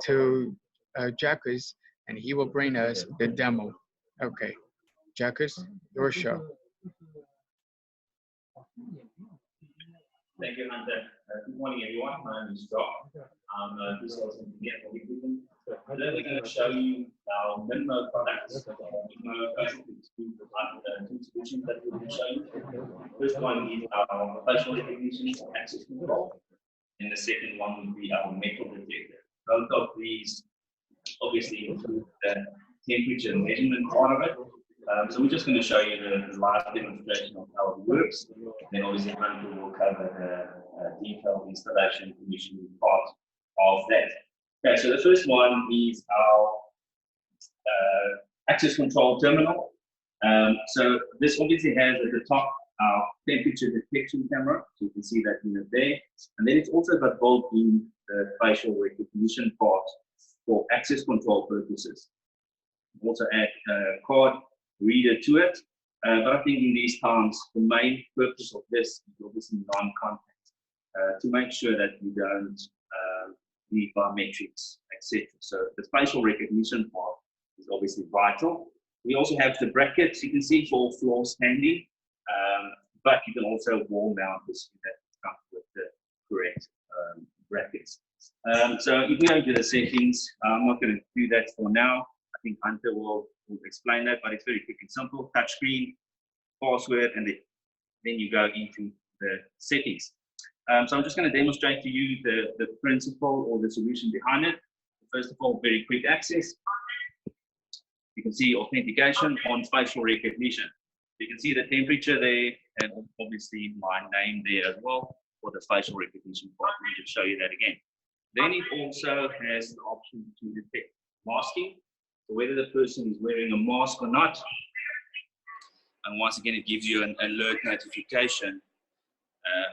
to Jacques, and he will bring us the demo. Okay, Jacques, your show. Thank you, Hunter. Good morning, everyone. My name is Josh. I'm a resource engineer for Hikvision. Today we're going to show you our mid-mode products. Mid-mode basically two solutions that we're going to show you. First one is our facial recognition for access control, and the second one would be our metal detector. Both of these obviously include the temperature measurement part of it. So we're just going to show you the live demonstration of how it works. Then obviously Hunter will cover the detailed installation commissioning part of that. Okay, so the first one is our access control terminal. So this obviously has at the top our temperature detection camera. So you can see that unit there. And then it's also got built in the facial recognition part for access control purposes. Also add a card reader to it, but I think in these times the main purpose of this is obviously non-contact, to make sure that you don't need biometrics, etc. So the facial recognition part is obviously vital. We also have the brackets you can see for floor standing, but you can also wall mount this that comes with the correct brackets. So if we go to the settings, I'm not going to do that for now. I think Hunter will explain that, but it's very quick and simple. Touchscreen, password, and then you go into the settings. So I'm just going to demonstrate to you the principle or the solution behind it. First of all, very quick access. You can see authentication on facial recognition. You can see the temperature there, and obviously my name there as well for the facial recognition part. Let me just show you that again. Then it also has the option to detect masking. So whether the person is wearing a mask or not, and once again it gives you an alert notification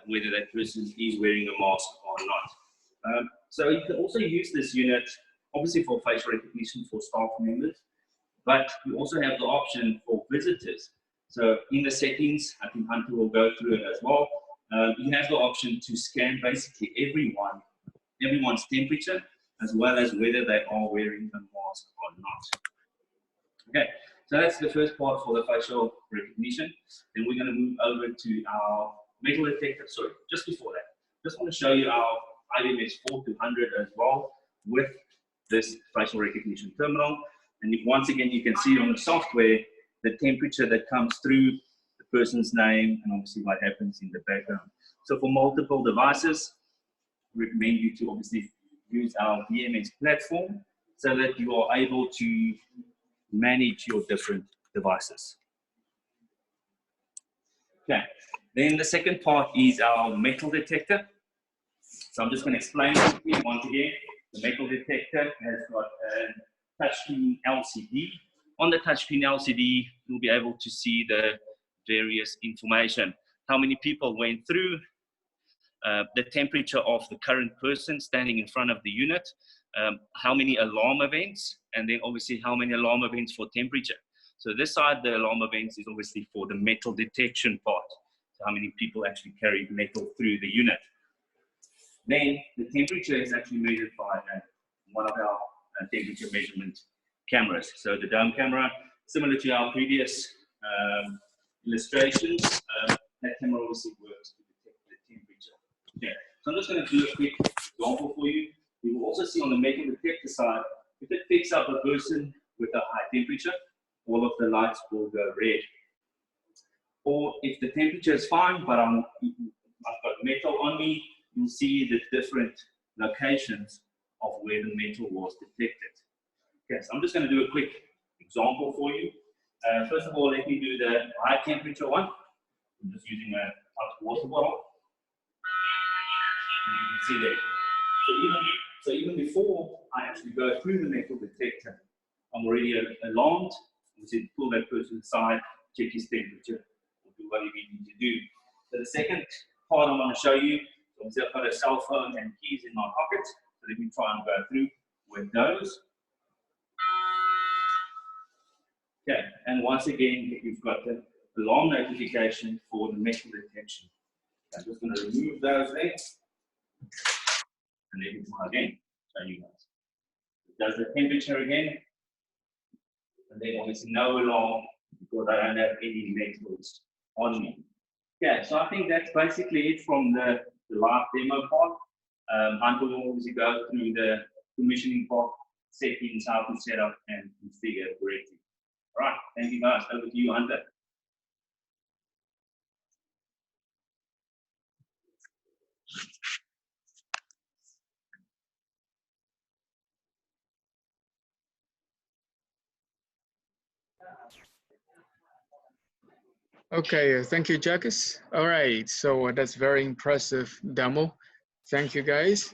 whether that person is wearing a mask or not. So you can also use this unit obviously for facial recognition for staff members, but you also have the option for visitors. So in the settings, I think Hunter will go through it as well. You have the option to scan basically everyone's temperature, as well as whether they are wearing a mask or not. Okay, so that's the first part for the facial recognition. Then we're going to move over to our metal detector. Sorry, just before that, just want to show you our IBMS 4200 as well with this facial recognition terminal. And if, once again, you can see on the software the temperature that comes through the person's name and obviously what happens in the background. So for multiple devices, we recommend you to obviously use our VMS platform so that you are able to manage your different devices. Okay, then the second part is our metal detector. So I'm just going to explain it once again. The metal detector has got a touchscreen LCD. On the touchscreen LCD, you'll be able to see the various information. How many people went through, the temperature of the current person standing in front of the unit, how many alarm events, and then obviously how many alarm events for temperature. So this side, the alarm events is obviously for the metal detection part. So how many people actually carried metal through the unit. Then the temperature is actually measured by one of our temperature measurement cameras. So the dome camera, similar to our previous illustrations, that camera obviously works to detect the temperature. Okay. So I'm just going to do a quick example for you. You will also see on the metal detector side, if it picks up a person with a high temperature, all of the lights will go red. Or if the temperature is fine, but I've got metal on me, you'll see the different locations of where the metal was detected. Okay, so I'm just going to do a quick example for you. First of all, let me do the high temperature one. I'm just using a hot water bottle. And you can see there. So even before I actually go through the metal detector, I'm already alarmed. You see, pull that person aside, check his temperature, or do whatever you need to do. So the second part I want to show you, so I've got a cell phone and keys in my pocket. So let me try and go through with those. Okay, and once again, you've got the alarm notification for the metal detection. I'm just going to remove those there. And let me try again, show you guys. does the temperature again, and then obviously no alarm because I don't have any metals on me. Yeah, so I think that's basically it from the live demo part. Hunter will obviously go through the commissioning part, settings, how to set up and configure correctly. All right, thank you guys. Over to you, Hunter. Okay, thank you, Jacques. All right, so that's very impressive demo. Thank you, guys.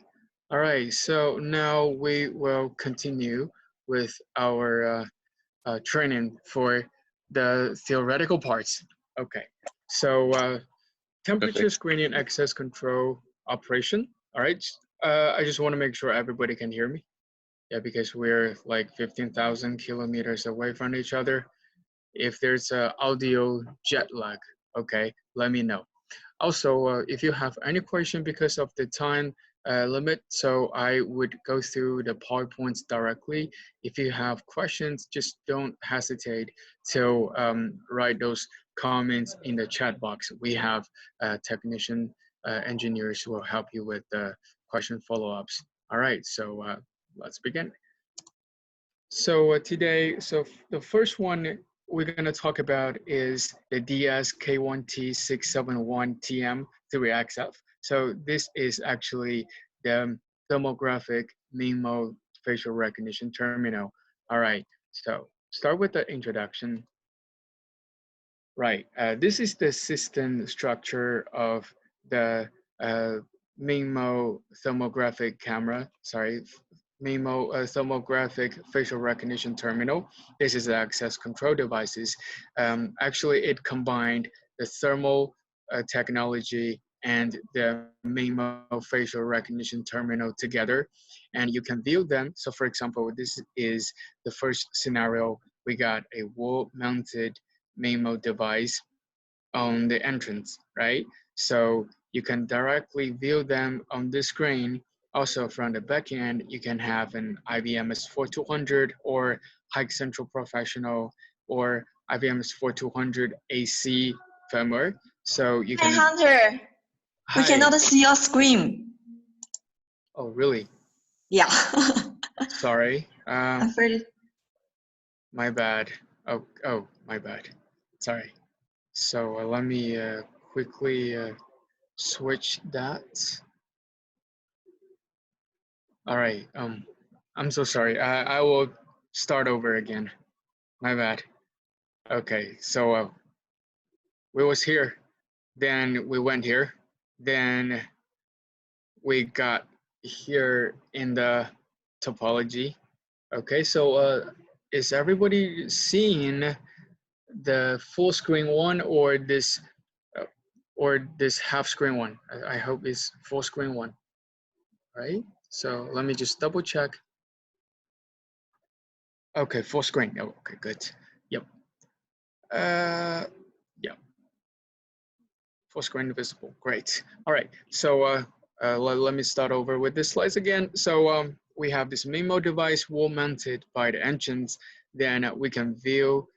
All right, so now we will continue with our training for the theoretical parts. Okay, so temperature screening access control operation. All right, I just want to make sure everybody can hear me. Yeah, because we're like 15,000 kilometers away from each other. If there's a audio jet lag, okay, let me know. Also, if you have any question because of the time limit, so I would go through the PowerPoints directly. If you have questions, just don't hesitate to write those comments in the chat box. We have technician engineers who will help you with the question follow-ups. All right, so let's begin. So today, the first one we're going to talk about is the DS-K1T671TM3XF. So this is actually the thermographic MIMO facial recognition terminal. All right, so start with the introduction. Right, this is the system structure of the MIMO thermographic camera, MIMO thermographic facial recognition terminal. This is the access control devices. Actually, it combined the thermal technology and the MIMO facial recognition terminal together, and you can view them. So for example, this is the first scenario. We got a wall-mounted MIMO device on the entrance, right? So you can directly view them on the screen. Also from the back end, you can have an IBMS 4200 or Hike Central Professional or IBMS 4200 AC firmware. So you Hi, can. Hunter. Hi. We cannot see your screen. Oh, really? Yeah. Sorry. I'm afraid. My bad. Oh, my bad. Sorry. So let me quickly switch that. All right. I'm so sorry. I will start over again. My bad. Okay. So we was here, then we went here, then we got here in the topology. Okay. So is everybody seeing the full screen one or this half screen one? I hope it's full screen one. Right? So let me just double check. Okay, full screen. Oh, okay, good. Yep. Yeah. Full screen visible. Great. All right. So let me start over with this slides again. So we have this MIMO device wall mounted by the engines. Then we can view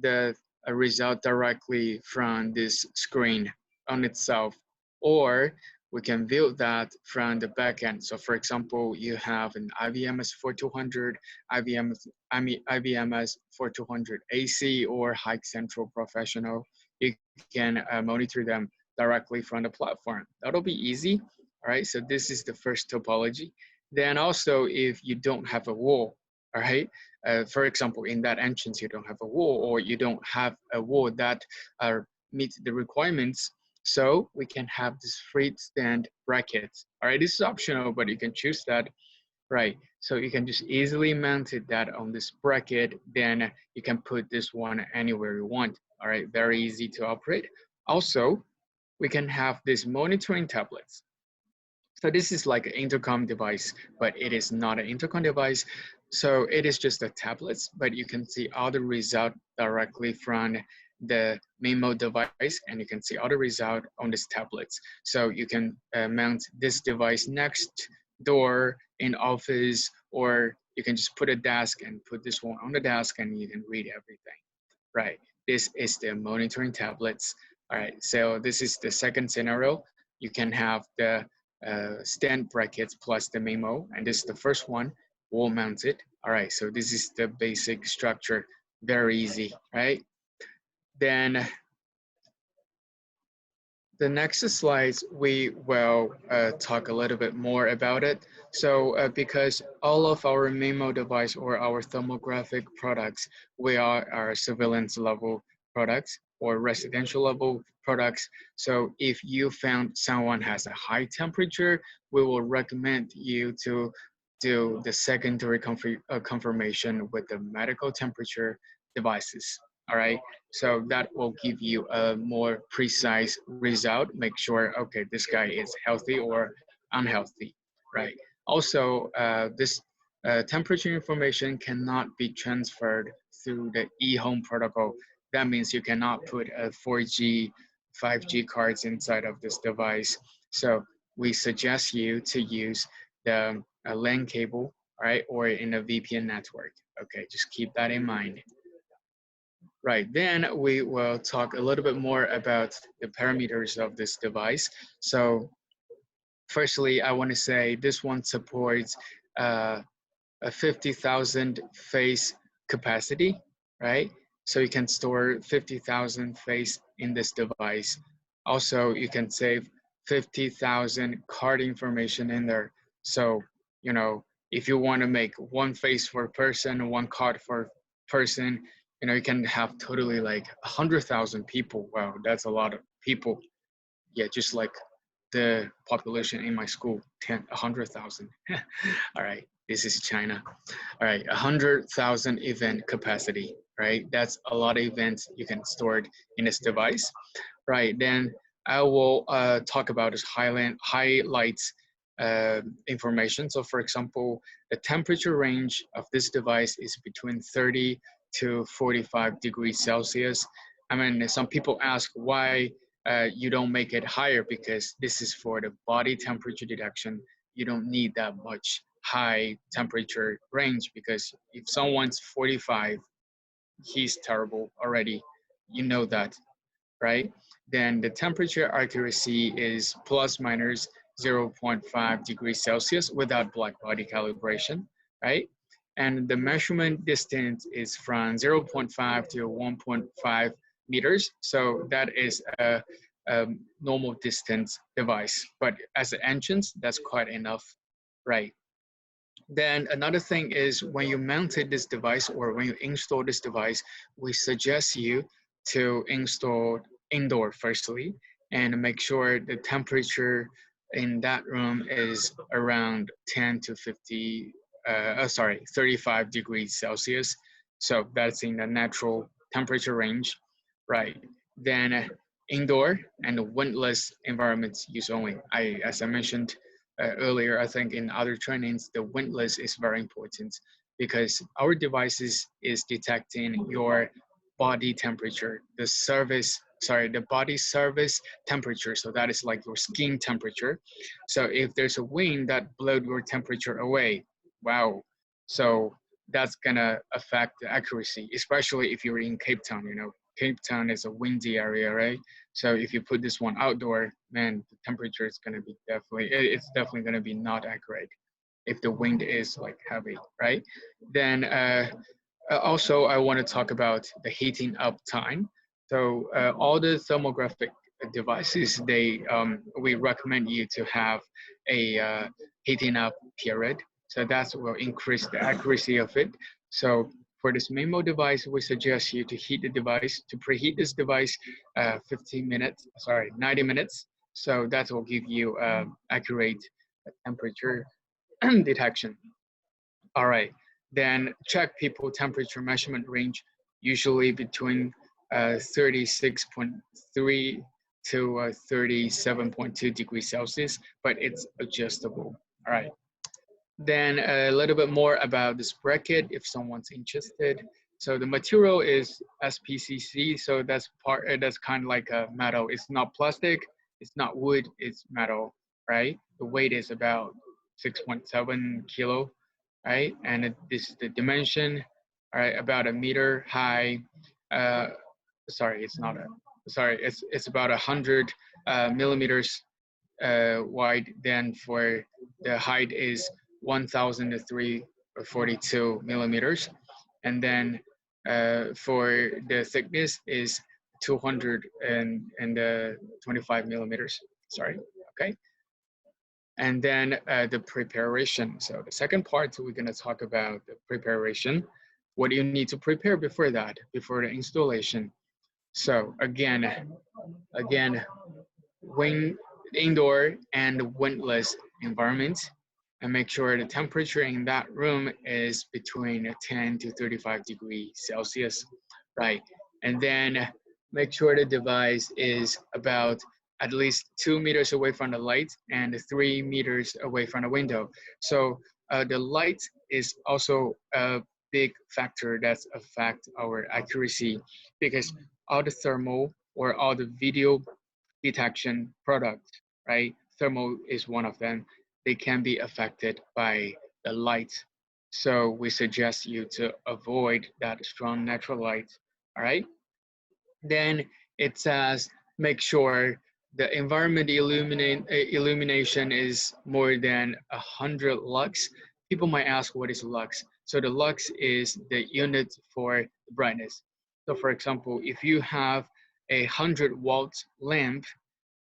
the result directly from this screen on itself, or we can view that from the backend. So for example, you have an IBMS 4200, IBMS 4200 AC or Hike Central Professional. You can monitor them directly from the platform. That'll be easy. All right, so this is the first topology. Then also, if you don't have a wall, all right, for example, in that entrance, you don't have a wall, or you don't have a wall that meets the requirements, so we can have this freestand bracket. All right, this is optional, but you can choose that. Right, so you can just easily mount it that on this bracket, then you can put this one anywhere you want. All right, very easy to operate. Also, we can have these monitoring tablets. So this is like an intercom device, but it is not an intercom device. So it is just a tablet, but you can see all the result directly from the MIMO device, and you can see all the result on this tablet. So you can mount this device next door in office, or you can just put a desk and put this one on the desk and you can read everything, right? This is the monitoring tablets. All right, so this is the second scenario. You can have the stand brackets plus the memo, and this is the first one, wall mounted. All right, so this is the basic structure, very easy, right? Then the next slides, we will talk a little bit more about it. So because all of our memo device or our thermographic products, we are our surveillance level products or residential level products. So if you found someone has a high temperature, we will recommend you to do the secondary confirmation with the medical temperature devices. All right, so that will give you a more precise result. Make sure, okay, this guy is healthy or unhealthy, right? Also, this temperature information cannot be transferred through the e-home protocol. That means you cannot put a 4G, 5G cards inside of this device. So we suggest you to use the LAN cable, right, or in a VPN network. Okay, just keep that in mind. Right, then we will talk a little bit more about the parameters of this device. So firstly, I want to say this one supports a 50,000 face capacity, right? So you can store 50,000 face in this device. Also, you can save 50,000 card information in there. So, you know, if you want to make one face for a person, one card for person, you know, you can have totally like 100,000 people. Wow, that's a lot of people. Yeah, just like the population in my school, 100,000. All right, this is China. All right, 100,000 event capacity, right? That's a lot of events you can store it in this device, right? Then I will talk about this highlights information. So for example, the temperature range of this device is between 30 to 45 degrees Celsius. I mean, some people ask why you don't make it higher, because this is for the body temperature detection. You don't need that much high temperature range, because if someone's 45, he's terrible already. You know that, right? Then the temperature accuracy is plus minus 0.5 degrees Celsius without black body calibration, right? And the measurement distance is from 0.5 to 1.5 meters. So that is a normal distance device. But as an entrance, that's quite enough, right? Then another thing is when you mounted this device or when you install this device, we suggest you to install indoor firstly and make sure the temperature in that room is around 10 to 50, 35 degrees Celsius. So that's in the natural temperature range, right? Then indoor and windless environments use only. As I mentioned, earlier, I think in other trainings, the windless is very important because our devices is detecting your body temperature, the body surface temperature. So that is like your skin temperature. So if there's a wind that blows your temperature away, wow. So that's gonna affect the accuracy, especially if you're in Cape Town, you know, Cape Town is a windy area, right? So if you put this one outdoor, man, the temperature is going to be it's definitely going to be not accurate if the wind is like heavy, right? Then also I want to talk about the heating up time. So all the thermographic devices, we recommend you to have a heating up period. So that will increase the accuracy of it. So for this memo device, we suggest you to heat the device, to preheat this device 90 minutes. So that will give you accurate temperature detection. All right, then check people temperature measurement range, usually between 36.3 to 37.2 degrees Celsius, but it's adjustable. All right. Then a little bit more about this bracket if someone's interested. So the material is SPCC, so that's kind of like a metal. It's not plastic, it's not wood, it's metal, right? The weight is about 6.7 kilo. right? And this is the dimension, all right, about a meter high. Sorry, it's not a, sorry, it's about 100 millimeters wide. Then for the height is 1,342 millimeters. And then for the thickness is 225 millimeters, sorry, okay? And then the preparation. So the second part, we're gonna talk about the preparation. What do you need to prepare before that, before the installation? So again, wind, indoor and windless environment, and make sure the temperature in that room is between 10 to 35 degrees Celsius, right? And then make sure the device is about at least 2 meters away from the light and 3 meters away from the window. So the light is also a big factor that affect our accuracy, because all the thermal or all the video detection products, right? Thermal is one of them. They can be affected by the light. So we suggest you to avoid that strong natural light, all right? Then it says, make sure the environment illumination is more than 100 lux. People might ask, what is lux? So the lux is the unit for brightness. So for example, if you have a 100-watt lamp,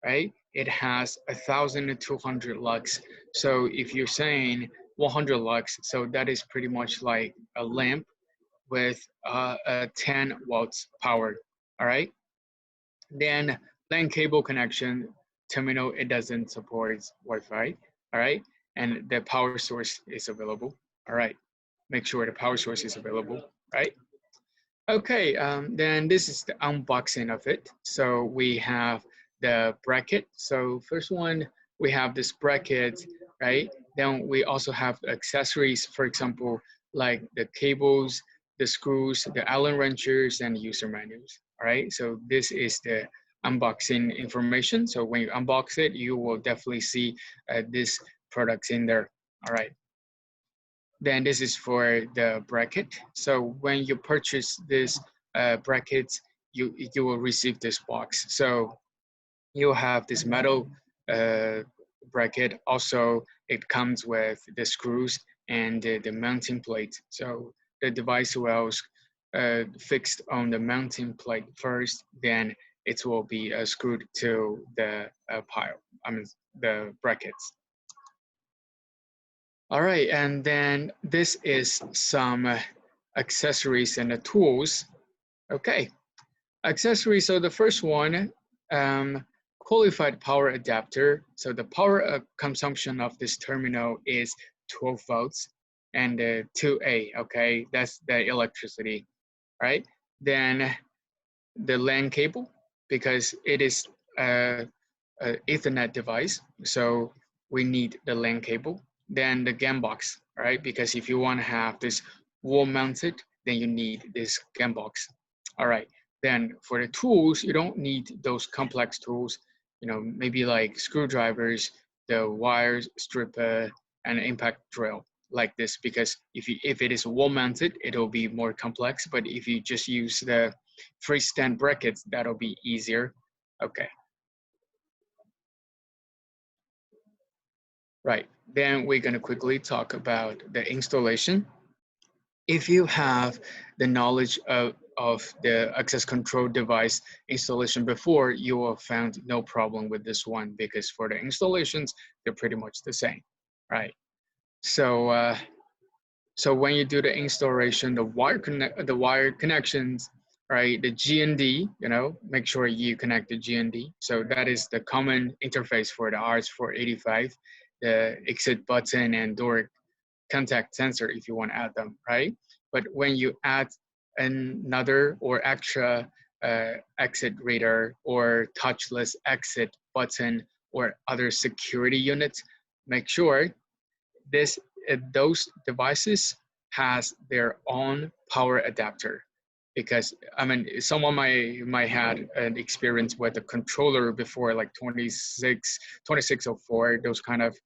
right? It has 1,200 lux. So if you're saying 100 lux, so that is pretty much like a lamp with a 10 watts power, all right? Then LAN cable connection terminal, it doesn't support Wi-Fi, all right? And the power source is available, all right? Make sure the power source is available, right? Okay, then this is the unboxing of it. So we have the bracket. So first one, we have this bracket, right? Then we also have the accessories, for example, like the cables, the screws, the Allen wrenches, and user manuals, all right? So this is the unboxing information. So when you unbox it, you will definitely see this products in there, all right? Then this is for the bracket. So when you purchase this bracket, you will receive this box. So you'll have this metal bracket. Also, it comes with the screws and the mounting plate. So the device will fixed on the mounting plate first, then it will be screwed to the pile, I mean the brackets. All right, and then this is some accessories and the tools. Okay, accessories. So the first one, qualified power adapter. So the power consumption of this terminal is 12 volts and 2A, okay? That's the electricity, right? Then the LAN cable, because it is a Ethernet device, so we need the LAN cable. Then the GAN box, right? Because if you want to have this wall mounted, then you need this GAN box. All right. Then for the tools, you don't need those complex tools. You know, maybe like screwdrivers, the wires stripper, and impact drill like this. Because if it is wall mounted, it'll be more complex. But if you just use the freestand brackets, that'll be easier. Okay. Right, then we're going to quickly talk about the installation. If you have the knowledge of the access control device installation before, you will have found no problem with this one, because for the installations, they're pretty much the same, right? So, so when you do the installation, the wire connections, right? The GND, you know, make sure you connect the GND. So that is the common interface for the RS485, the exit button and door contact sensor if you want to add them, right? But when you add another or extra exit reader or touchless exit button or other security units, make sure those devices has their own power adapter. Because I mean, someone might had an experience with a controller before, like 2604, those kind of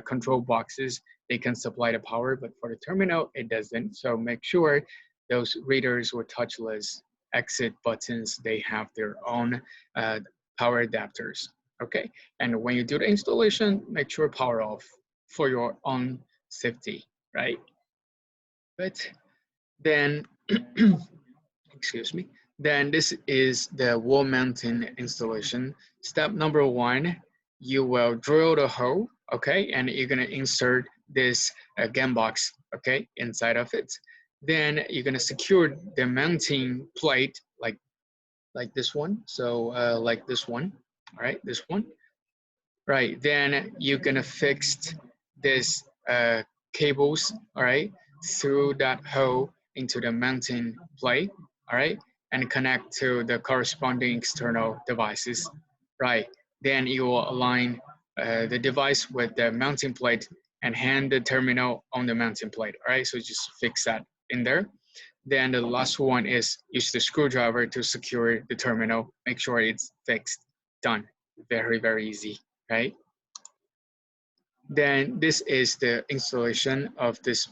control boxes, they can supply the power, but for the terminal, it doesn't. So make sure those readers with touchless exit buttons, they have their own power adapters, okay? And when you do the installation, make sure power off for your own safety, right? But then, excuse me, then this is the wall mounting installation. Step number one, you will drill the hole, okay? And you're gonna insert this GAN box, okay, inside of it. Then you're gonna secure the mounting plate like this one. So like this one, all right, this one. Right, then you're gonna fix this cables, all right, through that hole into the mounting plate, all right, and connect to the corresponding external devices, right? Then you will align the device with the mounting plate and hand the terminal on the mounting plate, all right? So just fix that in there. Then the last one is use the screwdriver to secure the terminal, make sure it's fixed, done. Very, very easy, right? Then this is the installation of this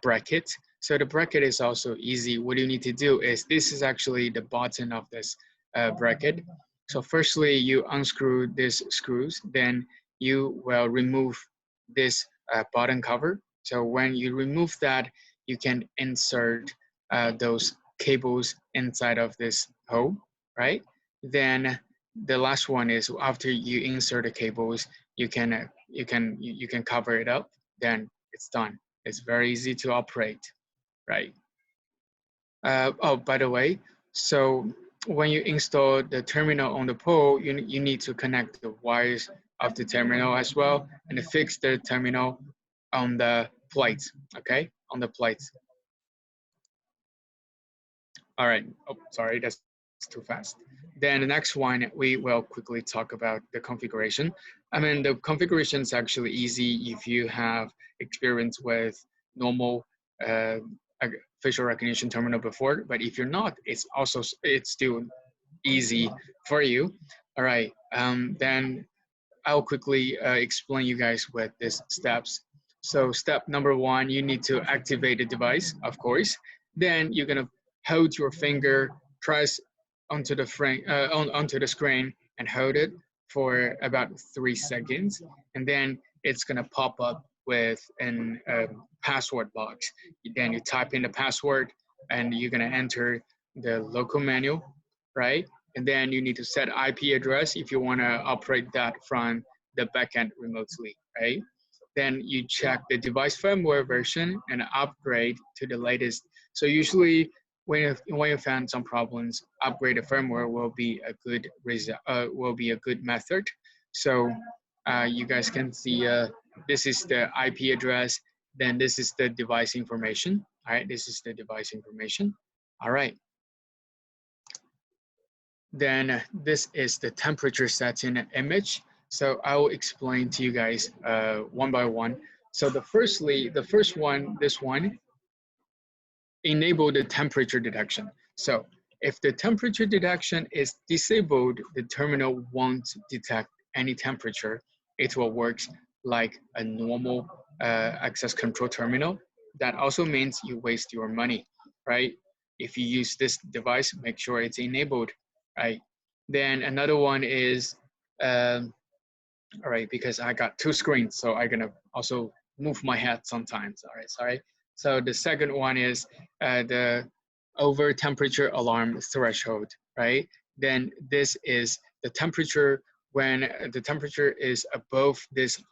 bracket. So the bracket is also easy. What you need to do is, this is actually the bottom of this bracket. So firstly, you unscrew these screws, then you will remove this bottom cover. So when you remove that, you can insert those cables inside of this hole, right? Then the last one is, after you insert the cables, you can cover it up, then it's done. It's very easy to operate, right? Oh, by the way, so when you install the terminal on the pole, you need to connect the wires of the terminal as well, and fix the terminal on the plate, okay? On the plate. All right, oh, sorry, that's too fast. Then the next one, we will quickly talk about the configuration. I mean, the configuration is actually easy if you have experience with normal facial recognition terminal before, but if you're not, it's still easy for you. All right, then I'll quickly explain you guys with these steps. So step number one, you need to activate the device, of course. Then you're gonna hold your finger, press onto the frame, onto the screen, and hold it for about 3 seconds, and then it's gonna pop up with an password box. Then you type in the password, and you're gonna enter the local menu, right? And then you need to set IP address if you want to operate that from the backend remotely, right? Then you check the device firmware version and upgrade to the latest. So usually when you find some problems, upgrade the firmware will be a good method. So you guys can see this is the IP address, then this is the device information. All right, this is the device information. All right. Then this is the temperature setting image. So I will explain to you guys one by one. So the first one, this one, enable the temperature detection. So if the temperature detection is disabled, the terminal won't detect any temperature. It will work like a normal access control terminal. That also means you waste your money, right? If you use this device, make sure it's enabled, right? Then another one is, all right, because I got 2 screens, so I'm gonna also move my head sometimes. All right, sorry. So the second one is the over temperature alarm threshold, right? Then this is the temperature when the temperature is above this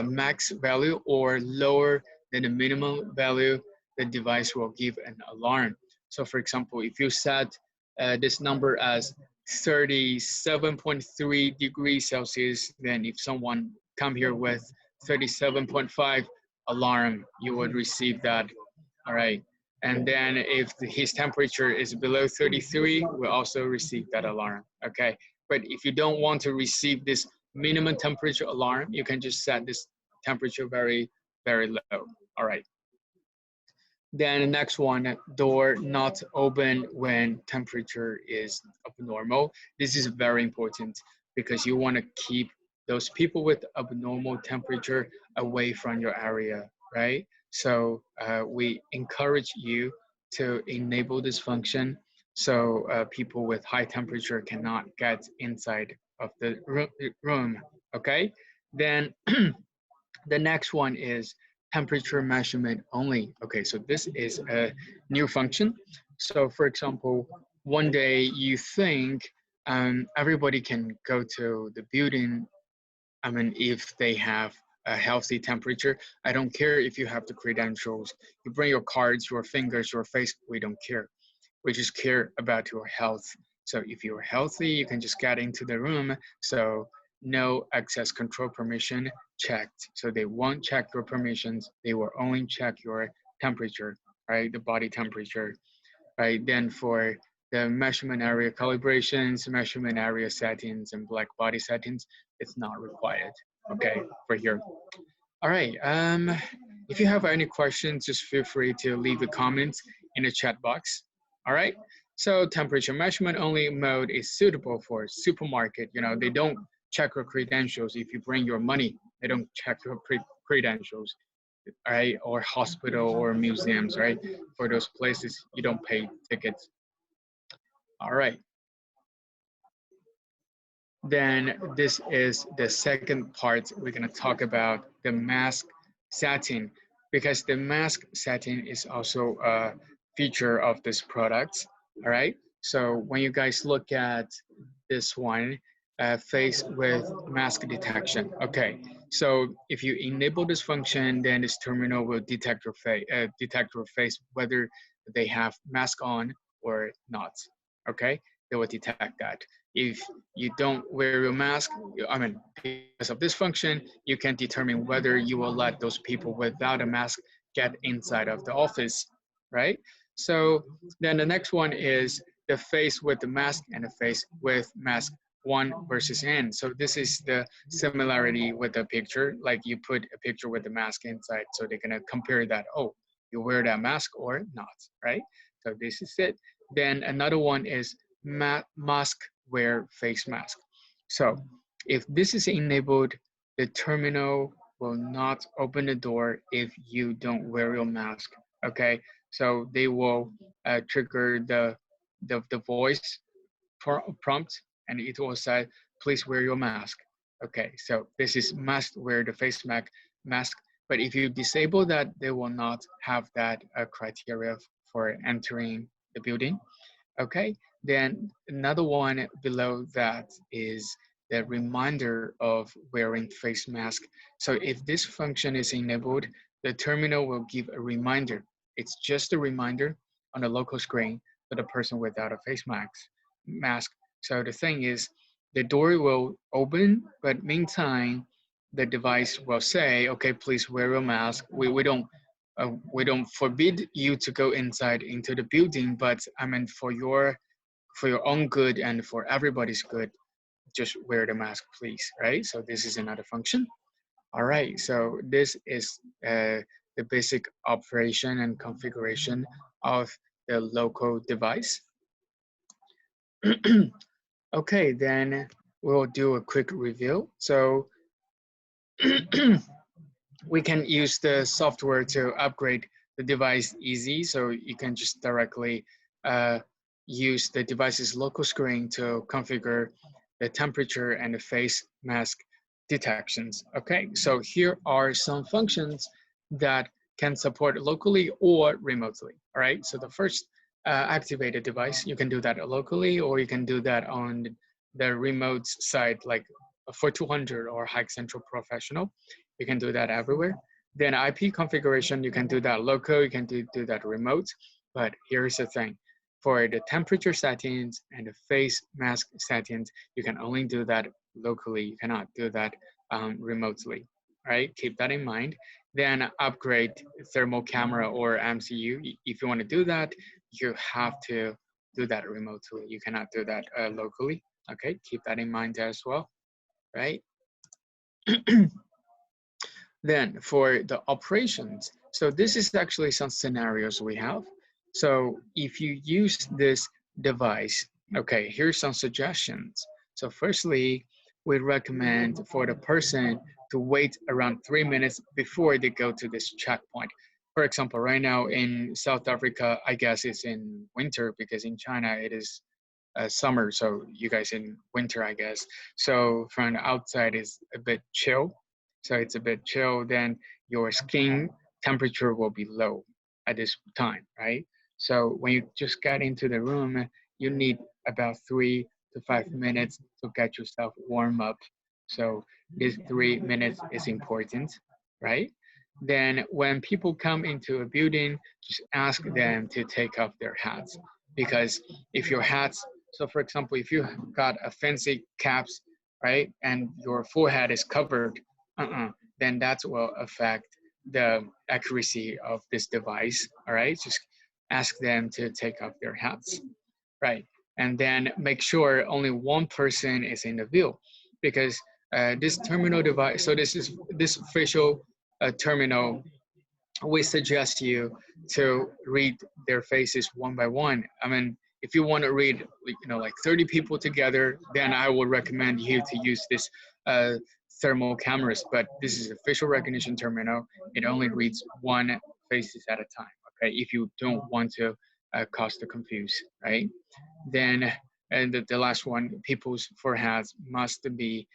max value or lower than the minimum value, the device will give an alarm. So for example, if you set this number as 37.3 degrees Celsius, then if someone come here with 37.5 alarm, you would receive that. All right. And then if his temperature is below 33, we'll also receive that alarm. Okay. But if you don't want to receive this minimum temperature alarm, you can just set this temperature very, very low. All right. Then the next one, door not open when temperature is abnormal. This is very important because you want to keep those people with abnormal temperature away from your area. right? So we encourage you to enable this function so people with high temperature cannot get inside of the room, okay? Then the next one is temperature measurement only. Okay, so this is a new function. So for example, one day you think everybody can go to the building, I mean, if they have a healthy temperature. I don't care if you have the credentials. You bring your cards, your fingers, your face, we don't care. We just care about your health. So if you're healthy, you can just get into the room. So no access control permission checked. So they won't check your permissions. They will only check your temperature, right? The body temperature, right? Then for the measurement area calibrations, measurement area settings, and black body settings, it's not required, okay, for here. All right, if you have any questions, just feel free to leave a comment in the chat box. All right, so temperature measurement only mode is suitable for supermarket. You know, they don't check your credentials if you bring your money. They don't check your credentials, right? Or hospital or museums, right? For those places, you don't pay tickets. All right. Then this is the second part. We're going to talk about the mask setting, because the mask setting is also a feature of this product. All right. So when you guys look at this one, face with mask detection. Okay. So if you enable this function, then this terminal will detect your face, whether they have mask on or not. Okay. They will detect that. If you don't wear your mask, I mean, because of this function, you can determine whether you will let those people without a mask get inside of the office, right? So then the next one is the face with the mask and the face with mask on versus in. So this is the similarity with the picture, like you put a picture with the mask inside, so they're gonna compare that, oh, you wear that mask or not, right? So this is it. Then another one is mask wear face mask. So if this is enabled, the terminal will not open the door if you don't wear your mask, okay? So they will trigger the voice prompt, and it will say, please wear your mask. Okay, so this is must wear the face mask, but if you disable that, they will not have that criteria for entering the building. Okay, then another one below that is the reminder of wearing face mask. So if this function is enabled, the terminal will give a reminder. It's just a reminder on the local screen for the person without a face mask. So the thing is, the door will open, but meantime, the device will say, okay, please wear a mask. We don't forbid you to go inside into the building, but I mean for your own good and for everybody's good, just wear the mask, please, right? So this is another function. All right, so this is the basic operation and configuration of the local device. Okay, then we'll do a quick review. So we can use the software to upgrade the device easy. So you can just directly use the device's local screen to configure the temperature and the face mask detections. Okay, so here are some functions that can support locally or remotely. All right, so the first activated device, you can do that locally, or you can do that on the remote side, like for 200 or Hike Central Professional. You can do that everywhere. Then IP configuration, you can do that local, you can do that remote. But here's the thing. For the temperature settings and the face mask settings, you can only do that locally. You cannot do that remotely, right? Keep that in mind. Then upgrade thermal camera or MCU. If you want to do that, you have to do that remotely. You cannot do that locally. Okay, keep that in mind as well, right? Then for the operations, so this is actually some scenarios we have. So if you use this device, okay, here's some suggestions. So firstly, we recommend for the person to wait around 3 minutes before they go to this checkpoint. For example, right now in South Africa, I guess it's in winter because in China it is summer, so you guys in winter, I guess. So from the outside is a bit chill. So it's a bit chill, then your skin temperature will be low at this time, right? So when you just get into the room, you need about 3 to 5 minutes to get yourself warm up. So this 3 minutes is important, right? Then when people come into a building, just ask them to take off their hats, because if your hats, so for example, if you got a fancy caps, right, and your forehead is covered, then that will affect the accuracy of this device, all right? Just ask them to take off their hats, right? And then make sure only one person is in the view, because this terminal device, so this facial terminal, we suggest you to read their faces one by one. I mean, if you want to read, like 30 people together, then I would recommend you to use this thermal cameras. But this is a facial recognition terminal. It only reads one faces at a time. Okay, if you don't want to cause the confuse, right? Then, and the last one, people's foreheads must be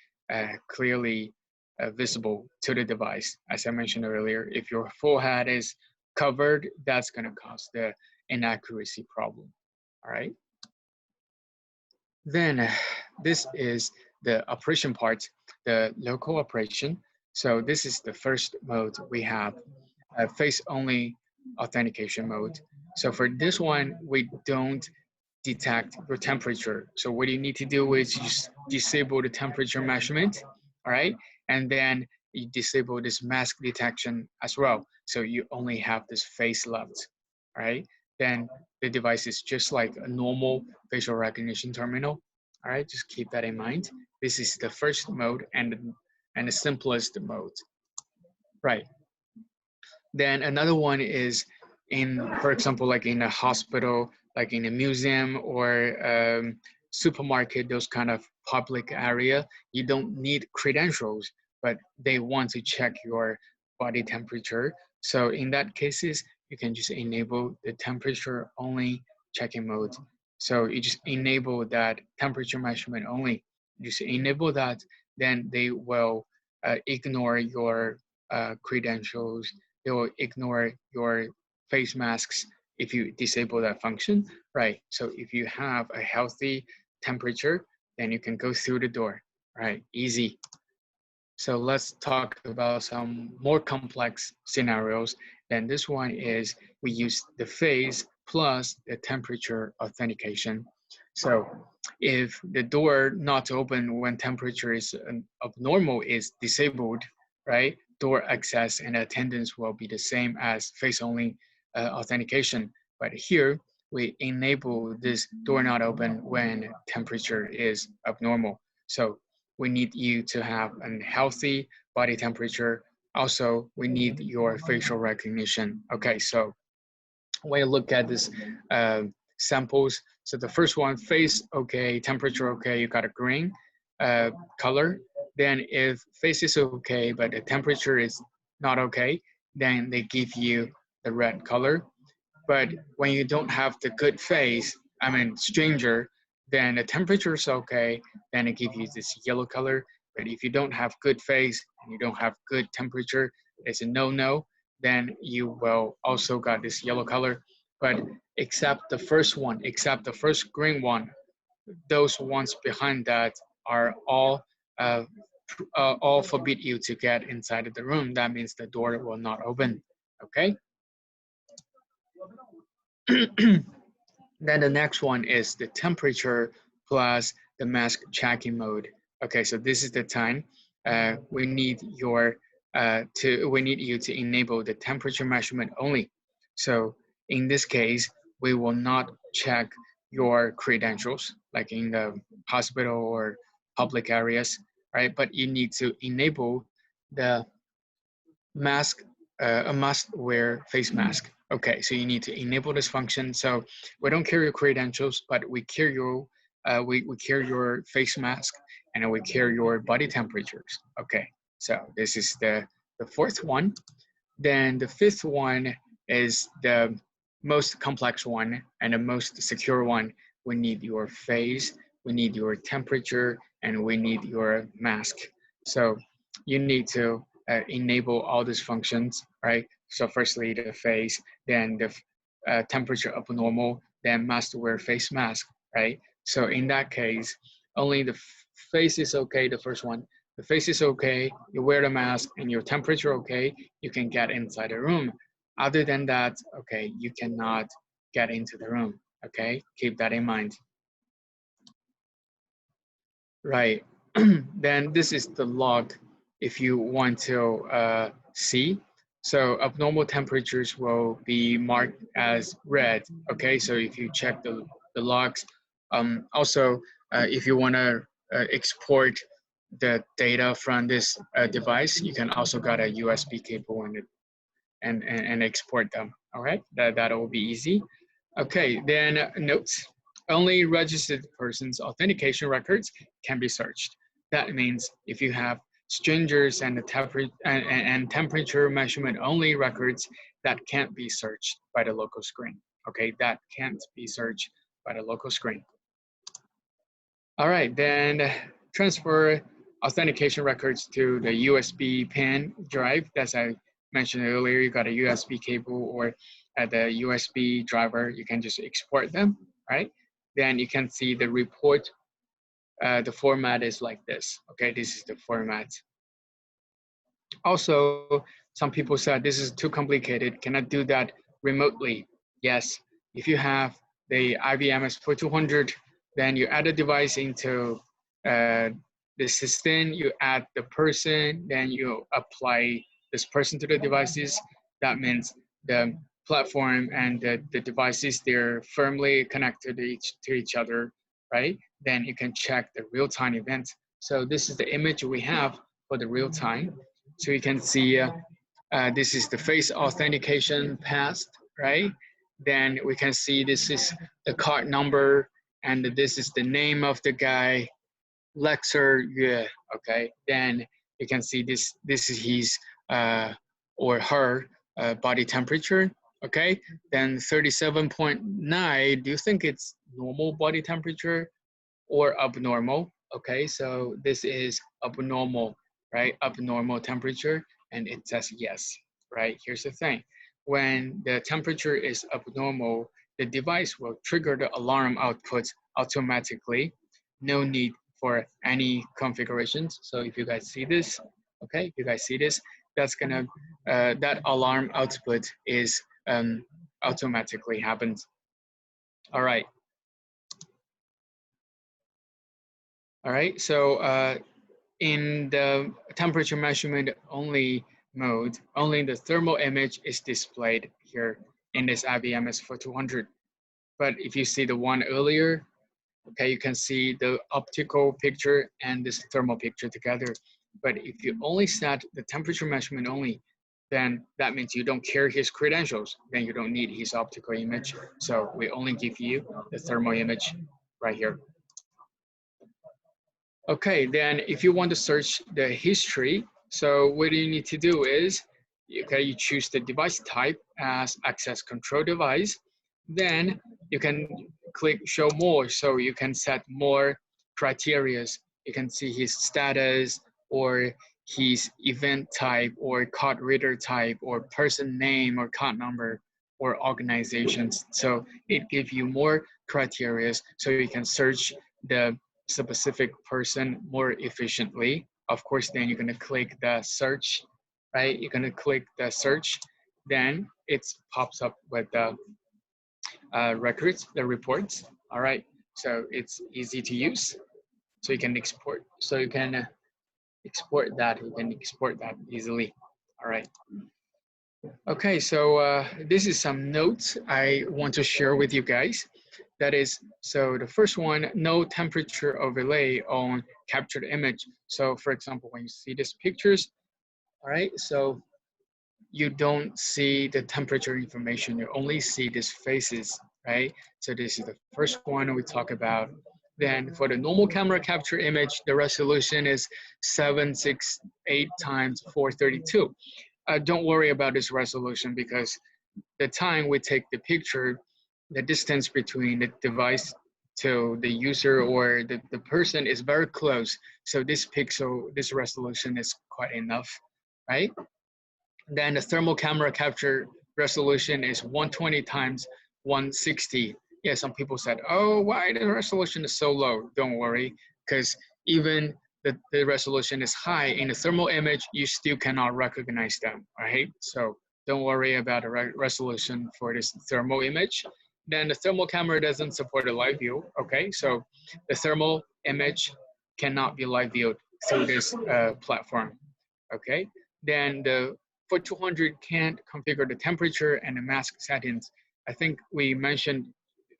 clearly visible to the device. As I mentioned earlier, if your forehead is covered, that's going to cause the inaccuracy problem. All right. Then this is the operation part, the local operation. So this is the first mode we have, face-only authentication mode. So for this one, we don't detect your temperature. So what you need to do is just disable the temperature measurement, all right? And then you disable this mask detection as well. So you only have this face left, all right? Then the device is just like a normal facial recognition terminal, all right? Just keep that in mind. This is the first mode and the simplest mode, right? Then another one is for example, like in a hospital, like in a museum or supermarket, those kind of public area, you don't need credentials, but they want to check your body temperature. So in that cases, you can just enable the temperature only checking mode. So you just enable that temperature measurement only. You just enable that, then they will ignore your credentials. They will ignore your face masks if you disable that function, right? So if you have a healthy temperature, then you can go through the door, right? Easy. So let's talk about some more complex scenarios. Then this one is we use the face plus the temperature authentication. So if the door not open when temperature is abnormal is disabled, right? Door access and attendance will be the same as face-only authentication. But here, we enable this door not open when temperature is abnormal. So we need you to have a healthy body temperature. Also, we need your facial recognition. Okay, so when you look at this samples, so the first one, face okay, temperature okay, you got a green color. Then if face is okay, but the temperature is not okay, then they give you the red color. But when you don't have the good face, I mean stranger, then the temperature is okay, then it gives you this yellow color. But if you don't have good face and you don't have good temperature, it's a no-no, then you will also got this yellow color. But except the first one, except the first green one, those ones behind that are all forbid you to get inside of the room. That means the door will not open, okay? Then the next one is the temperature plus the mask checking mode. Okay, so this is the time we need we need you to enable the temperature measurement only. So in this case, we will not check your credentials like in the hospital or public areas, right? But you need to enable the mask, a must-wear face mask. Okay, so you need to enable this function. So we don't care your credentials, but we care your we care your face mask and we care your body temperatures. Okay, So this is the fourth one. Then the fifth one is the most complex one and the most secure one. We need your face, we need your temperature, and we need your mask. So you need to enable all these functions, right? So firstly, the face, then the temperature abnormal, then must wear face mask, right? So in that case, only the face is okay, the first one. The face is okay, you wear the mask, and your temperature okay, you can get inside the room. Other than that, okay, you cannot get into the room, okay? Keep that in mind. Right, then this is the log if you want to see. So abnormal temperatures will be marked as red, okay? So if you check the logs, also if you wanna export the data from this device, you can also got a USB cable and export them, all right? That will be easy. Okay, then notes. Only registered persons' authentication records can be searched. That means if you have strangers and, and temperature measurement only records, that can't be searched by the local screen. Okay, that can't be searched by the local screen. All right, then transfer authentication records to the USB pen drive. As I mentioned earlier, you got a USB cable or the USB driver, you can just export them, right? Then you can see the report. The format is like this, okay? This is the format. Also, some people said this is too complicated. Can I do that remotely? Yes, if you have the IBMS 4200, then you add a device into the system, you add the person, then you apply this person to the devices. That means the platform and the devices, they're firmly connected to each other, right? Then you can check the real-time event. So this is the image we have for the real time. So you can see this is the face authentication passed, right? Then we can see this is the card number and this is the name of the guy, Lexer Yue, okay? Then you can see this is his or her body temperature, okay? Then 37.9, do you think it's normal body temperature or abnormal? Okay, so this is abnormal, right? Abnormal temperature, and it says yes, right? Here's the thing. When the temperature is abnormal, the device will trigger the alarm output automatically. No need for any configurations. So if you guys see this, okay, if you guys see this, that's gonna, that alarm output is automatically happens. All right. All right, so in the temperature measurement only mode, only the thermal image is displayed here in this IBMS 4200. But if you see the one earlier, okay, you can see the optical picture and this thermal picture together. But if you only set the temperature measurement only, then that means you don't care his credentials, then you don't need his optical image. So we only give you the thermal image right here. Okay, then if you want to search the history, so what you need to do is, okay, you choose the device type as access control device. Then you can click show more, so you can set more criterias. You can see his status or his event type or card reader type or person name or card number or organizations. So it gives you more criterias so you can search the specific person more efficiently. Of course, then you're gonna click the search, right? You're gonna click the search, then it pops up with the records, the reports. All right, so it's easy to use. So you can export. So you can export that. You can export that easily. All right. Okay, so this is some notes I want to share with you guys. That is, so the first one, no temperature overlay on captured image. So for example, when you see these pictures, all right, so you don't see the temperature information, you only see these faces, right? So this is the first one we talk about. Then for the normal camera capture image, the resolution is 768 times 432. Don't worry about this resolution because the time we take the picture, the distance between the device to the user or the person is very close. So this resolution is quite enough, right? Then the thermal camera capture resolution is 120 times 160. Yeah, some people said, oh, why the resolution is so low? Don't worry, because even the resolution is high in the thermal image, you still cannot recognize them, right? So don't worry about the resolution for this thermal image. Then the thermal camera doesn't support a live view, okay? So the thermal image cannot be live viewed through this platform, okay? Then the 4200 can't configure the temperature and the mask settings. I think we mentioned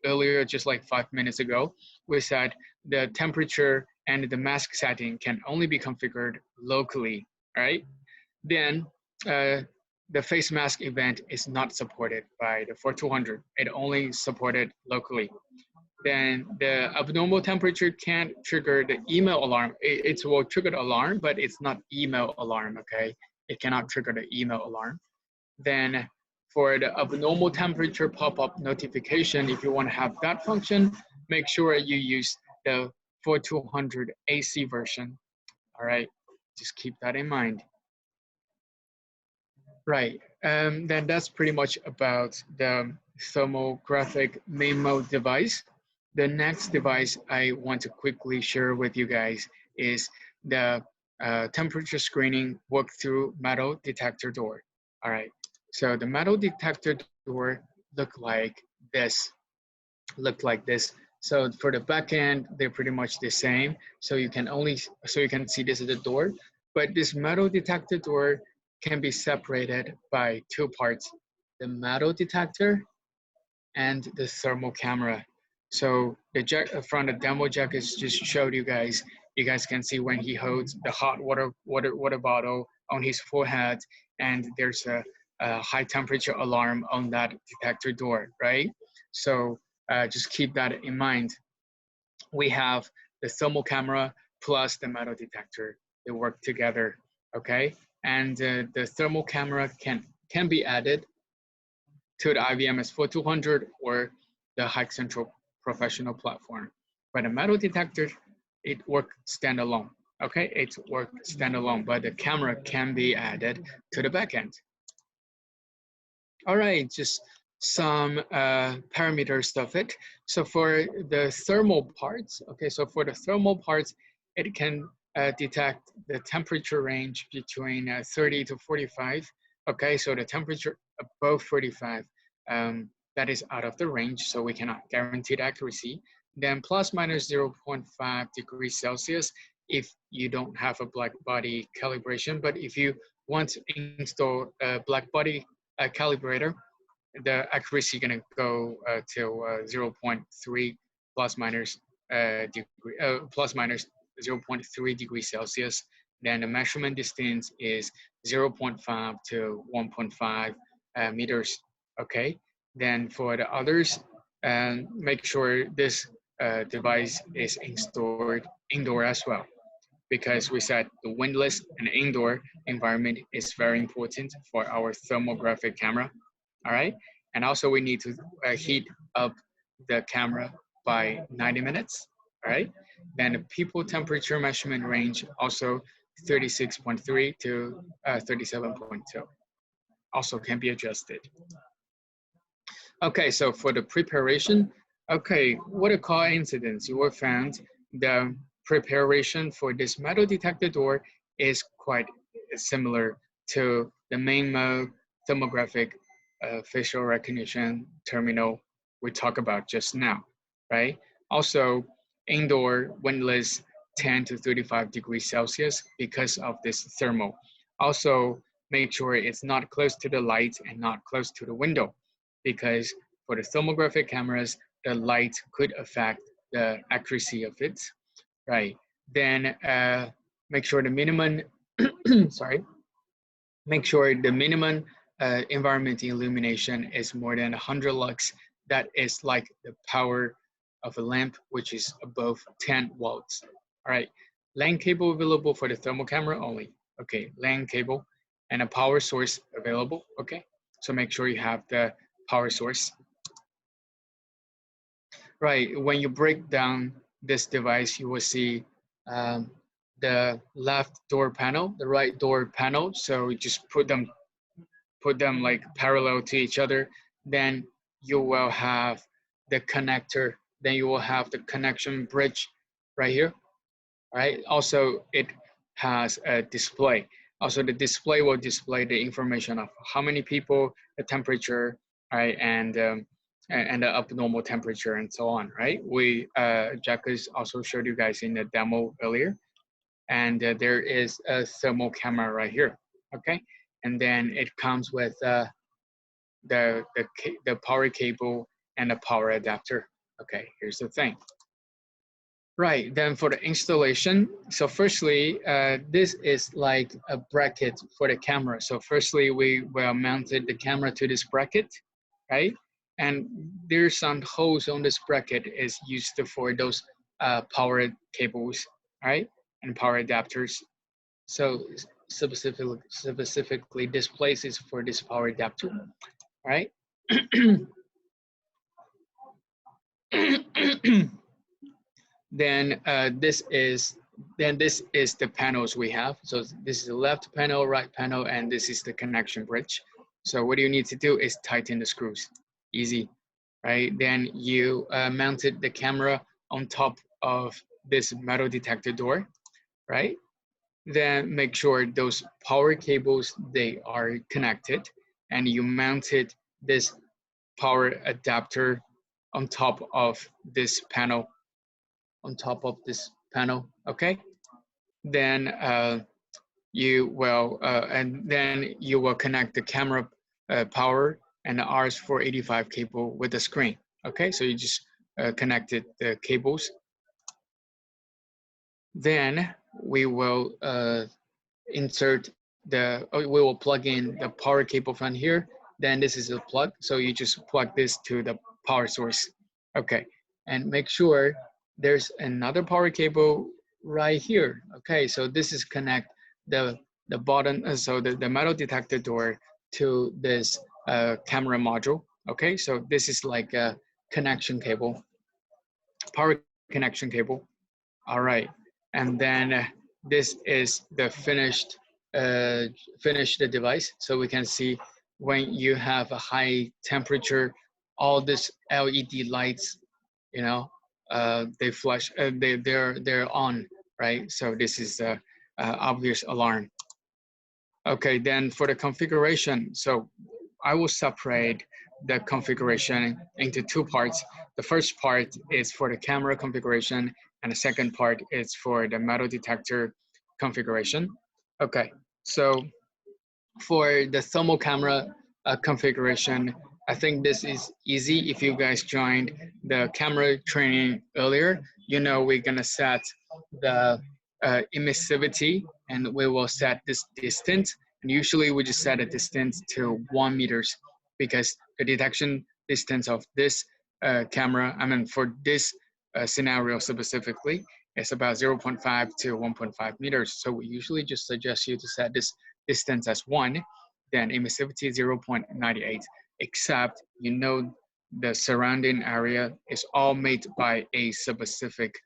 earlier, just like 5 minutes ago, we said the temperature and the mask setting can only be configured locally, right? Then the face mask event is not supported by the 4200. It only supported locally. Then the abnormal temperature can't trigger the email alarm. It will trigger the alarm, but it's not email alarm, okay? It cannot trigger the email alarm. Then for the abnormal temperature pop-up notification, if you want to have that function, make sure you use the 4200 AC version. All right, just keep that in mind. Right, then that's pretty much about the thermographic main mode device. The next device I want to quickly share with you guys is the temperature screening walk-through metal detector door. All right, so the metal detector door look like this. So for the back end, they're pretty much the same. So you can see this is the door, but this metal detector door can be separated by two parts: the metal detector and the thermal camera. So the jack from the demo jacket just showed you guys. You guys can see when he holds the hot water bottle on his forehead, and there's a high temperature alarm on that detector door, right? So just keep that in mind. We have the thermal camera plus the metal detector. They work together, okay? And the thermal camera can be added to the IVMS 4200 or the Hike Central Professional platform. But the metal detector, it works standalone, okay? It works standalone, but the camera can be added to the backend. All right, just some parameters of it. So for the thermal parts, okay, so for the thermal parts, it can detect the temperature range between 30 to 45. Okay, so the temperature above 45, that is out of the range, so we cannot guarantee the accuracy. Then plus minus 0.5 degrees Celsius if you don't have a black body calibration. But if you want to install a black body calibrator, the accuracy gonna go to 0.3 plus minus 0.3 degrees Celsius. Then the measurement distance is 0.5 to 1.5 meters. Okay. Then for the others, make sure this device is installed indoor as well, because we said the windless and indoor environment is very important for our thermographic camera. All right. And also we need to heat up the camera by 90 minutes. All right. Then the people temperature measurement range also 36.3 to 37.2 also can be adjusted. Okay, so for the preparation, okay, what a coincidence. You will find the preparation for this metal detector door is quite similar to the main mode thermographic facial recognition terminal we talked about just now, right? Also, indoor windless 10 to 35 degrees Celsius because of this thermal. Also, make sure it's not close to the light and not close to the window, because for the thermographic cameras, the light could affect the accuracy of it, right? Then make sure the minimum, make sure the minimum environment illumination is more than 100 lux. That is like the power of a lamp, which is above 10 watts. All right, LAN cable available for the thermal camera only. Okay, LAN cable and a power source available. Okay, so make sure you have the power source. Right, when you break down this device, you will see the left door panel, the right door panel. So you just put them like parallel to each other. Then you will have the connector. Then you will have the connection bridge right here. All right. Also, it has a display. Also, the display will display the information of how many people, the temperature, right, and the abnormal temperature and so on, right? Jack has also showed you guys in the demo earlier, and there is a thermal camera right here, okay? And then it comes with the power cable and a power adapter. Okay, here's the thing. Right, then for the installation, so firstly, this is like a bracket for the camera. So firstly, we will mounted the camera to this bracket, right? And there's some holes on this bracket is used for those power cables, right? And power adapters. So specifically, this place is for this power adapter, right? Then this is the panels we have. So this is the left panel, right panel, and this is the connection bridge. So what you need to do is tighten the screws. Easy, right? Then you mounted the camera on top of this metal detector door, right? Then make sure those power cables, they are connected, and you mounted this power adapter on top of this panel, okay? Then you will connect the camera power and the RS485 cable with the screen, okay? So you just connected the cables. Then we will we will plug in the power cable from here. Then this is a plug, so you just plug this to the power source, okay? And make sure there's another power cable right here, okay? So this is connect the bottom, so the metal detector door to this camera module, okay? So this is like a connection cable, power connection cable. All right, and then this is the finished device. So we can see when you have a high temperature, all this LED lights, you know, they flash, they're on, right? So this is the obvious alarm. Okay, then for the configuration, so I will separate the configuration into two parts. The first part is for the camera configuration, and the second part is for the metal detector configuration. Okay, so for the thermal camera configuration, I think this is easy. If you guys joined the camera training earlier, you know we're gonna set the emissivity, and we will set this distance. And usually we just set a distance to 1 meters, because the detection distance of this camera, I mean for this scenario specifically, is about 0.5 to 1.5 meters. So we usually just suggest you to set this distance as 1, then emissivity 0.98, except you know the surrounding area is all made by a specific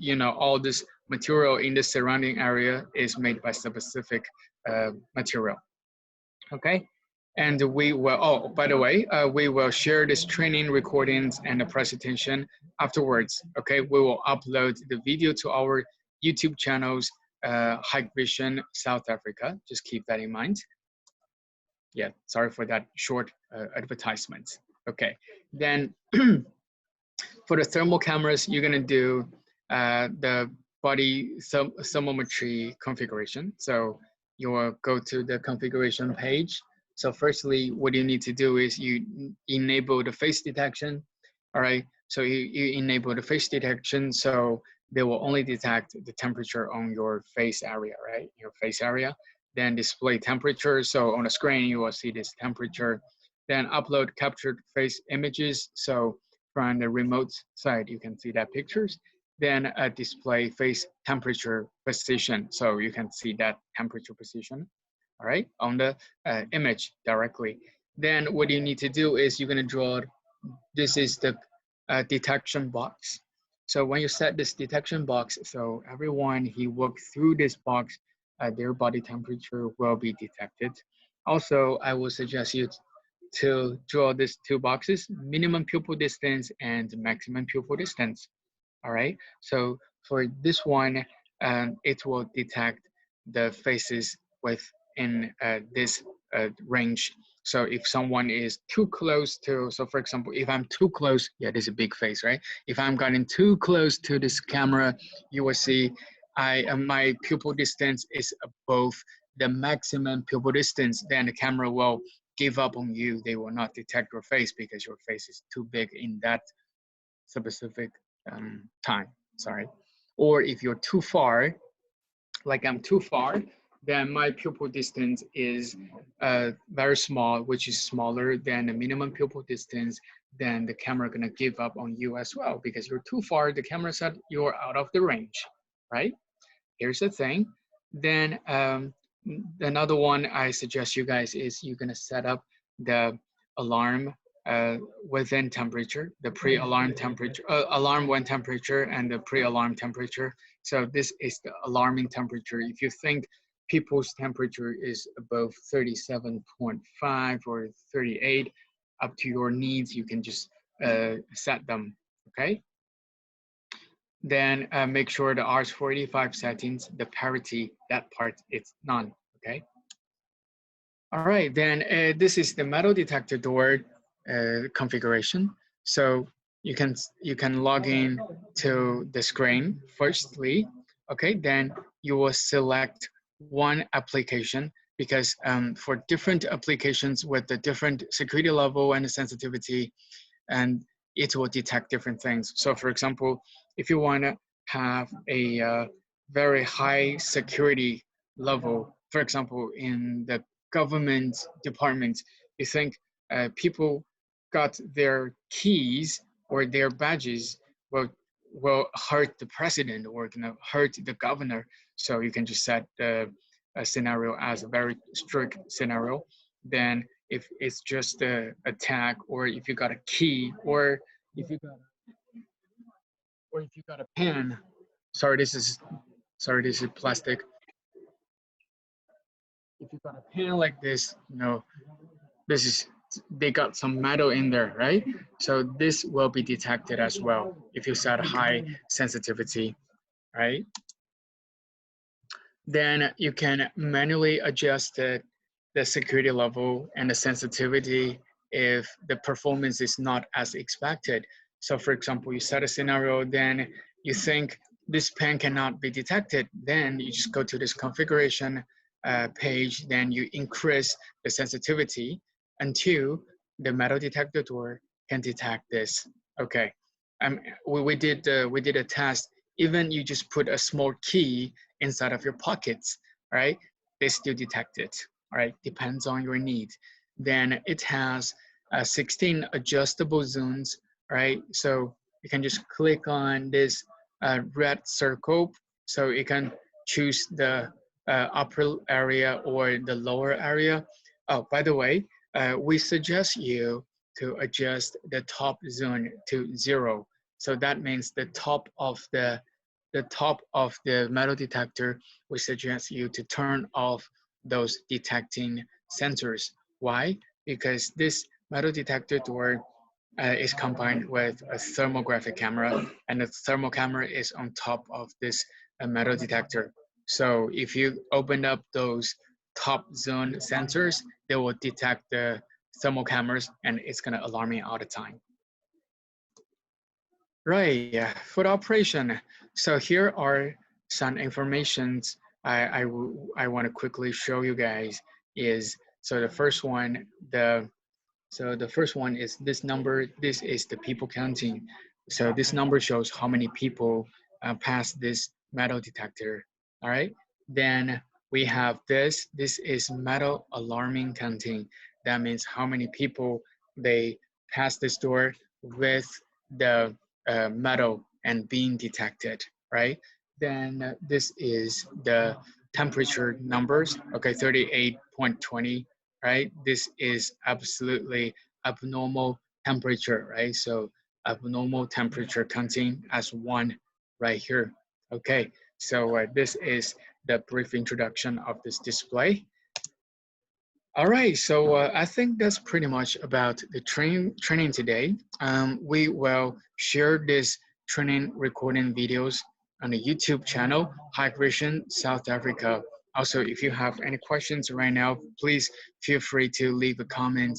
you know, all this material in the surrounding area is made by specific material, okay? And we will, oh, by the way, we will share this training recordings and the presentation afterwards, okay? We will upload the video to our YouTube channels, Hikvision South Africa. Just keep that in mind. Yeah, sorry for that short advertisement. Okay, then for the thermal cameras, you're gonna do the body thermometry configuration. So you will go to the configuration page. So firstly, what you need to do is you enable the face detection. All right, so you enable the face detection, so they will only detect the temperature on your face area, right? Your face area. Then display temperature. So on the screen, you will see this temperature. Then upload captured face images. So from the remote side, you can see that pictures. Then display face temperature position. So you can see that temperature position, all right, on the image directly. Then what you need to do is you're gonna draw, this is the detection box. So when you set this detection box, so everyone he walked through this box, their body temperature will be detected. Also, I will suggest you to draw these two boxes, minimum pupil distance and maximum pupil distance. All right, so for this one, it will detect the faces within this range. So if someone is too close to, so for example, if I'm too close, yeah, this is a big face, right? If I'm getting too close to this camera, you will see my pupil distance is above the maximum pupil distance, then the camera will give up on you. They will not detect your face because your face is too big in that specific time, sorry. Or if you're too far, like I'm too far, then my pupil distance is very small, which is smaller than the minimum pupil distance, then the camera gonna give up on you as well because you're too far, the camera said you're out of the range, right? Here's the thing. Then another one I suggest you guys is you're gonna set up the alarm within temperature, the pre-alarm temperature, alarm when temperature and the pre-alarm temperature. So this is the alarming temperature. If you think people's temperature is above 37.5 or 38, up to your needs, you can just set them, okay? Then make sure the R45 settings, the parity, that part, it's none, okay? All right, then this is the metal detector door configuration. So you can log in to the screen firstly, okay? Then you will select one application because for different applications with the different security level and sensitivity, and it will detect different things. So for example, if you want to have a very high security level, for example, in the government department, you think people got their keys or their badges will hurt the president or gonna hurt the governor. So you can just set the scenario as a very strict scenario. Then if it's just a tag, or if you got a key, or if you got a pen. Sorry, this is plastic. If you got a pen like this, this is, they got some metal in there, right? So this will be detected as well if you set high sensitivity, right? Then you can manually adjust the security level and the sensitivity if the performance is not as expected. So for example, you set a scenario, then you think this pen cannot be detected, then you just go to this configuration page, then you increase the sensitivity until the metal detector door can detect this. Okay, we did a test. Even you just put a small key inside of your pockets, right? They still detect it, all right? Depends on your need. Then it has 16 adjustable zones, right? So you can just click on this red circle. So you can choose the upper area or the lower area. Oh, by the way, we suggest you to adjust the top zone to 0. So that means the top of the metal detector, we suggest you to turn off those detecting sensors. Why? Because this metal detector door is combined with a thermographic camera, and the thermal camera is on top of this metal detector. So if you open up those top zone sensors, they will detect the thermal cameras, and it's gonna alarm me all the time. Right, yeah, for the operation. So here are some informations I want to quickly show you guys is, so the first one, is this number. This is the people counting. So this number shows how many people pass this metal detector, all right? Then we have this is metal alarming counting. that means how many people they pass this door with the metal and being detected, right? Then this is the temperature numbers, okay, 38.20, right? This is absolutely abnormal temperature, right? So abnormal temperature counting as 1 right here. Okay, so this is the brief introduction of this display. All right, so I think that's pretty much about the training today. We will share this training recording videos on the YouTube channel, Hikvision South Africa. Also, if you have any questions right now, please feel free to leave a comment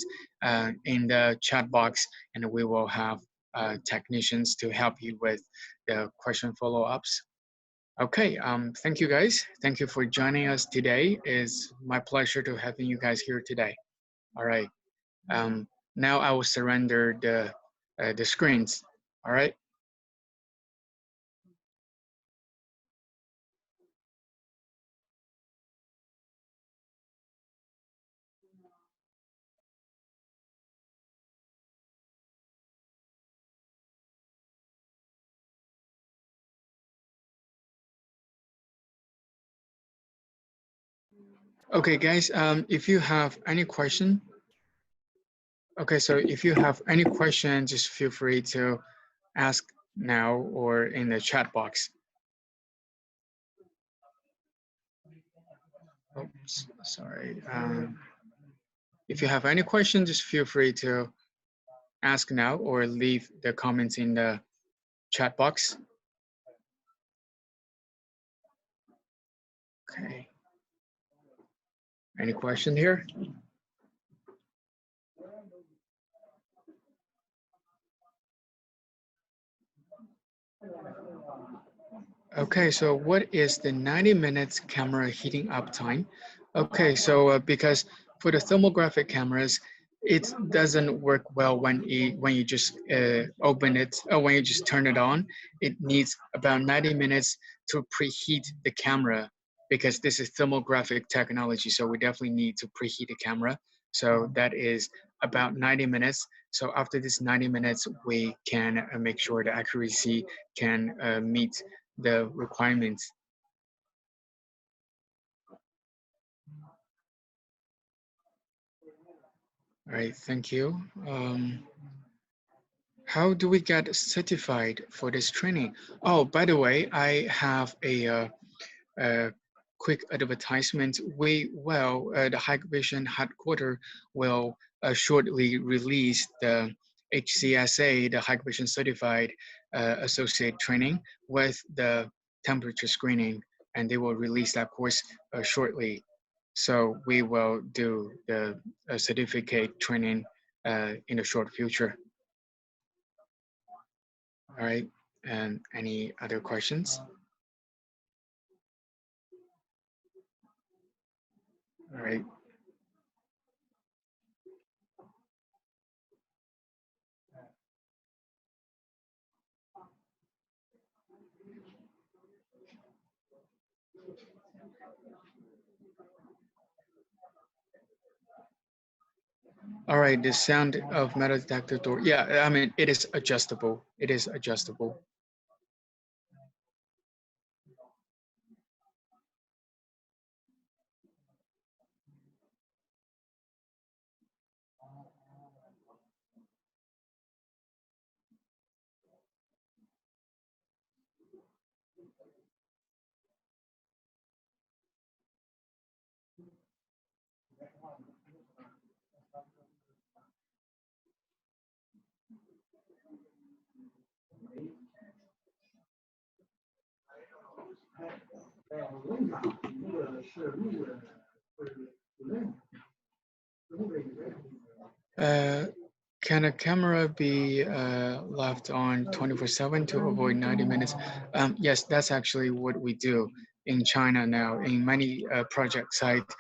in the chat box, and we will have technicians to help you with the question follow-ups. Okay, thank you guys. Thank you for joining us today. It's my pleasure to having you guys here today. All right, now I will surrender the screens. All right. Okay, guys, if you have any question, okay, so if you have any question, just feel free to ask now or in the chat box. Oops, sorry. If you have any question, just feel free to ask now or leave the comments in the chat box. Okay. Any question here? Okay, so what is the 90 minutes camera heating up time? Okay, so because for the thermographic cameras, it doesn't work well when you just open it or when you just turn it on. It needs about 90 minutes to preheat the camera because this is thermographic technology. So we definitely need to preheat the camera. So that is about 90 minutes. So after this 90 minutes, we can make sure the accuracy can meet the requirements. All right, thank you. How do we get certified for this training? Oh, by the way, I have a quick advertisement. The Hikvision headquarters will shortly release the HCSA, the Hikvision Certified Associate Training with the temperature screening, and they will release that course shortly. So we will do the certificate training in the short future. All right, and any other questions? All right. All right, the sound of metal detector door. Yeah, I mean, it is adjustable. It is adjustable. Can a camera be left on 24/7 to avoid 90 minutes? Yes, that's actually what we do in China now. In many project sites,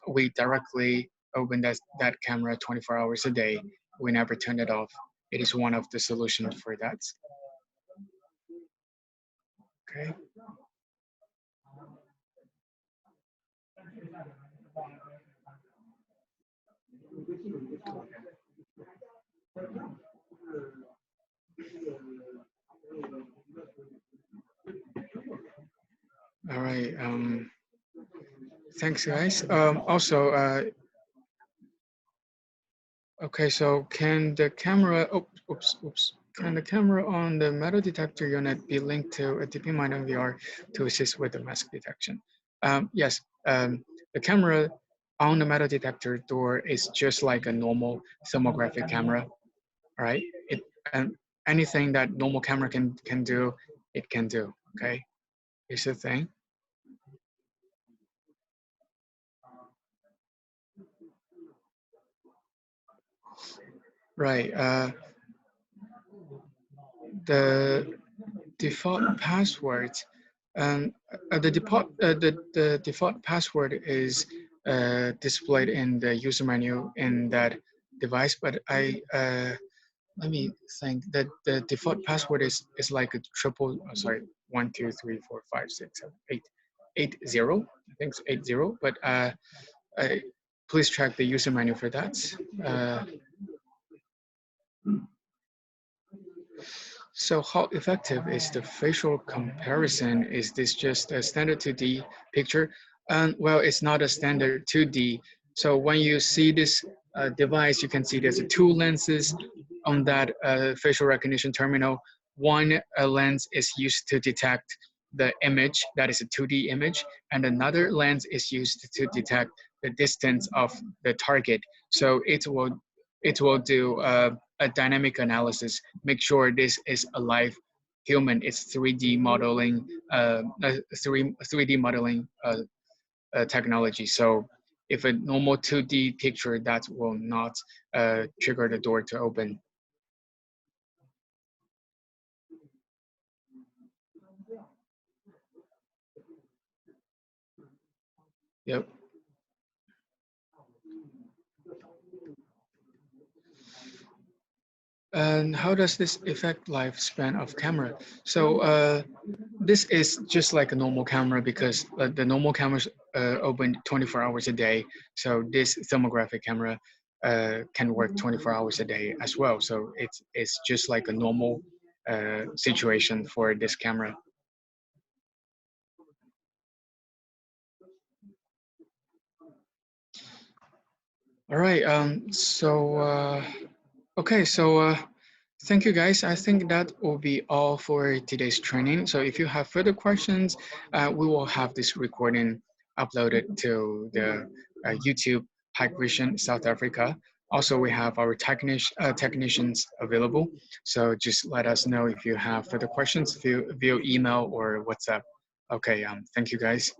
we directly open that camera 24 hours a day. We never turn it off. It is one of the solutions for that. Okay. All right. Thanks, guys. Also, okay, so can the camera, oops. Can the camera on the metal detector unit be linked to a DP-Mind VR to assist with the mask detection? Yes, the camera on the metal detector door is just like a normal thermographic camera, all right? And anything that normal camera can do, it can do, okay? Here's the thing. Right, the default password, the default password is displayed in the user menu in that device, but let me think that the default password is like a triple, sorry, 1 2 3 4 5 6 7 8 I think it's 80, but please check the user menu for that. So how effective is the facial comparison? Is this just a standard 2D picture? Well, it's not a standard 2D. So when you see this device, you can see there's two lenses on that facial recognition terminal. One lens is used to detect the image, that is a 2D image, and another lens is used to detect the distance of the target. So it will do a dynamic analysis, make sure this is a live human. It's 3D modeling, 3D modeling technology. So if a normal 2D picture, that will not trigger the door to open. Yep. And how does this affect lifespan of camera? So this is just like a normal camera because the normal cameras open 24 hours a day. So this thermographic camera can work 24 hours a day as well. So it's just like a normal situation for this camera. All right. Okay. So thank you, guys. I think that will be all for today's training. So if you have further questions, we will have this recording uploaded to the YouTube Hikvision South Africa. Also, we have our technicians available. So just let us know if you have further questions via email or WhatsApp. Okay. Thank you, guys.